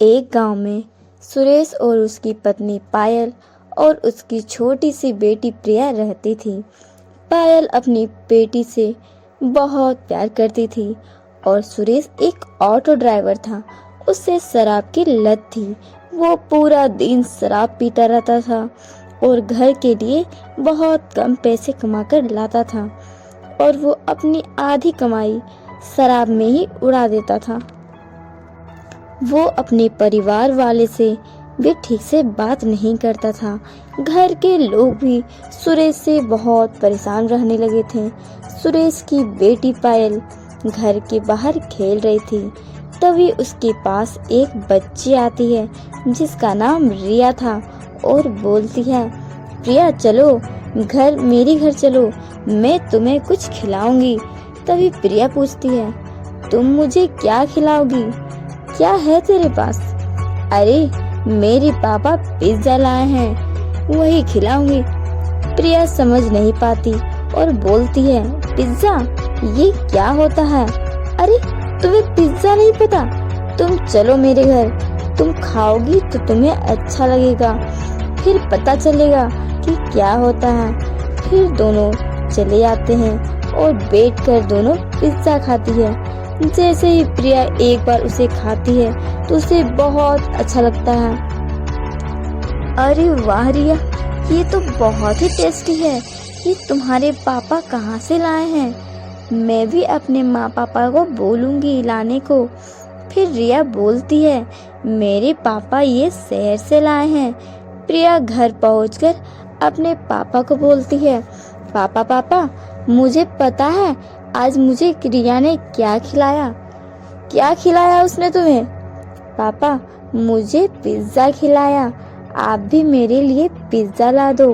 एक गांव में सुरेश और उसकी पत्नी पायल और उसकी छोटी सी बेटी प्रिया रहती थी। पायल अपनी बेटी से बहुत प्यार करती थी और सुरेश एक ऑटो ड्राइवर था। उसे शराब की लत थी। वो पूरा दिन शराब पीता रहता था और घर के लिए बहुत कम पैसे कमाकर लाता था और वो अपनी आधी कमाई शराब में ही उड़ा देता था। वो अपने परिवार वाले से भी ठीक से बात नहीं करता था। घर के लोग भी सुरेश से बहुत परेशान रहने लगे थे। सुरेश की बेटी पायल घर के बाहर खेल रही थी। तभी उसके पास एक बच्ची आती है जिसका नाम रिया था और बोलती है, प्रिया चलो मेरे घर चलो, मैं तुम्हें कुछ खिलाऊंगी। तभी प्रिया पूछती है, तुम मुझे क्या खिलाओगी? क्या है तेरे पास? अरे मेरे पापा पिज्जा लाए हैं, वही खिलाऊंगी। प्रिया समझ नहीं पाती और बोलती है, पिज्जा? ये क्या होता है? अरे तुम्हें पिज्जा नहीं पता? तुम चलो मेरे घर, तुम खाओगी तो तुम्हें अच्छा लगेगा, फिर पता चलेगा कि क्या होता है। फिर दोनों चले जाते हैं और बैठकर दोनों पिज्जा खाती है। जैसे ही प्रिया एक बार उसे खाती है तो उसे बहुत अच्छा लगता है। अरे वाह रिया, ये तो बहुत ही टेस्टी है। ये तुम्हारे पापा कहाँ से लाए हैं? मैं भी अपने माँ पापा को बोलूँगी लाने को। फिर रिया बोलती है, मेरे पापा ये शहर से लाए हैं। प्रिया घर पहुंचकर अपने पापा को बोलती है, पापा पापा मुझे पता है आज मुझे रिया ने क्या खिलाया। क्या खिलाया उसने तुम्हें? पापा मुझे पिज्जा खिलाया, आप भी मेरे लिए पिज्जा ला दो।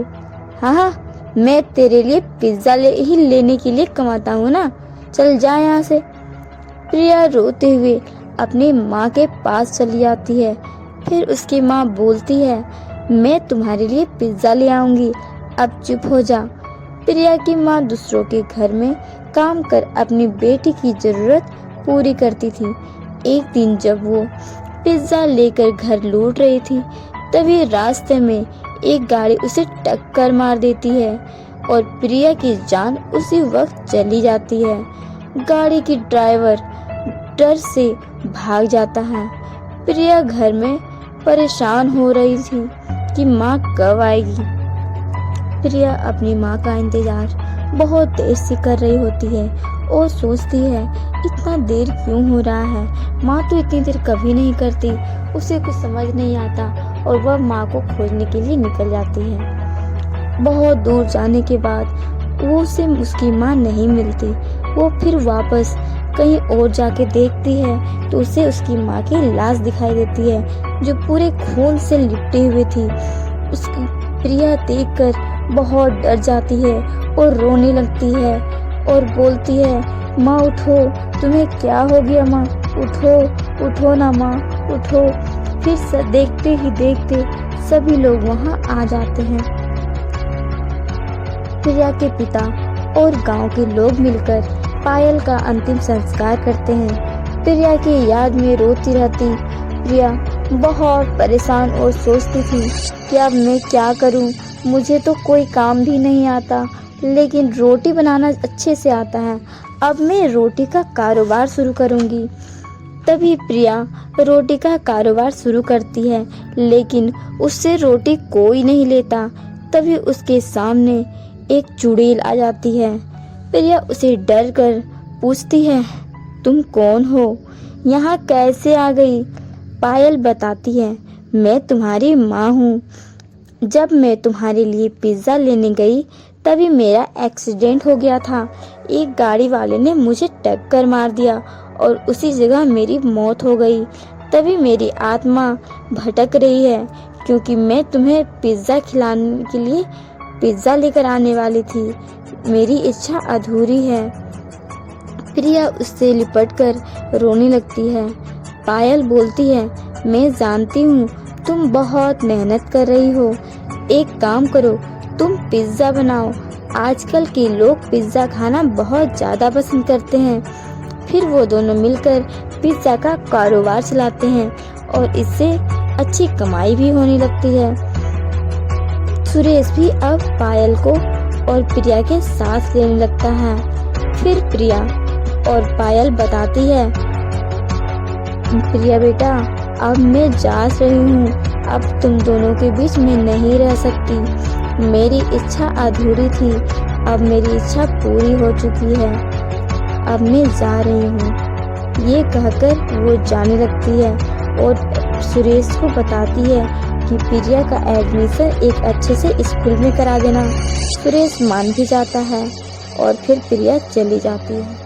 हाँ, मैं तेरे लिए पिज्जा लेने के लिए कमाता हूँ ना, चल जा यहाँ से। प्रिया रोते हुए अपनी माँ के पास चली जाती है। फिर उसकी माँ बोलती है, मैं तुम्हारे लिए पिज्जा ले आऊंगी, अब चुप हो जा। प्रिया की माँ दूसरों के घर में काम कर अपनी बेटी की जरूरत पूरी करती थी। एक दिन जब वो पिज्जा लेकर घर लौट रही थी, तभी रास्ते में एक गाड़ी उसे टक्कर मार देती है और प्रिया की जान उसी वक्त चली जाती है। गाड़ी की ड्राइवर डर से भाग जाता है। प्रिया घर में परेशान हो रही थी कि माँ कब आएगी। प्रिया अपनी माँ का इंतजार बहुत देर से कर रही होती है और सोचती है, इतना देर क्यों हो रहा है? माँ तो इतनी देर कभी नहीं करती। उसे कुछ समझ नहीं आता और वह माँ को खोजने के लिए निकल जाती है। बहुत दूर जाने के बाद वो उसे उसकी माँ नहीं मिलती। वो फिर वापस कहीं और जाके देखती है तो उसे उसकी माँ की लाश दिखाई देती है जो पूरे खून से लिपटी हुई थी। उसकी प्रिया देखकर बहुत डर जाती है और रोने लगती है और बोलती है, माँ उठो, तुम्हें क्या हो गया माँ? उठो, उठो ना माँ, उठो। फिर देखते ही देखते सभी लोग वहाँ आ जाते हैं। प्रिया के पिता और गांव के लोग मिलकर पायल का अंतिम संस्कार करते हैं। प्रिया की याद में रोती रहती प्रिया बहुत परेशान और सोचती थी कि अब मैं क्या करूं? मुझे तो कोई काम भी नहीं आता, लेकिन रोटी बनाना अच्छे से आता है। अब मैं रोटी का कारोबार शुरू करूंगी। तभी प्रिया रोटी का कारोबार शुरू करती है, लेकिन उससे रोटी कोई नहीं लेता। तभी उसके सामने एक चुड़ैल आ जाती है। प्रिया उसे डर कर पूछती है, तुम कौन हो? यहाँ कैसे आ गई? पायल बताती है, मैं तुम्हारी माँ हूँ। जब मैं तुम्हारे लिए पिज्ज़ा लेने गई तभी मेरा एक्सीडेंट हो गया था। एक गाड़ी वाले ने मुझे टक्कर मार दिया और उसी जगह मेरी मौत हो गई। तभी मेरी आत्मा भटक रही है क्योंकि मैं तुम्हें पिज्ज़ा खिलाने के लिए पिज्ज़ा लेकर आने वाली थी। मेरी इच्छा अधूरी है। प्रिया उससे लिपटकर रोने लगती है। पायल बोलती है, मैं जानती हूँ तुम बहुत मेहनत कर रही हो। एक काम करो, तुम पिज्ज़ा बनाओ। आजकल के लोग पिज्ज़ा खाना बहुत ज़्यादा पसंद करते हैं। फिर वो दोनों मिलकर पिज्ज़ा का कारोबार चलाते हैं और इससे अच्छी कमाई भी होने लगती है। सुरेश भी अब पायल को और प्रिया के साथ लेने लगता है। फिर प्रिया और पायल बताती है, प्रिया बेटा, अब मैं जा रही हूँ, अब तुम दोनों के बीच में नहीं रह सकती। मेरी इच्छा अधूरी थी, अब मेरी इच्छा पूरी हो चुकी है, अब मैं जा रही हूँ। ये कहकर वो जाने लगती है और सुरेश को बताती है कि प्रिया का एडमिशन एक अच्छे से स्कूल में करा देना। सुरेश मान भी जाता है और फिर प्रिया चली जाती है।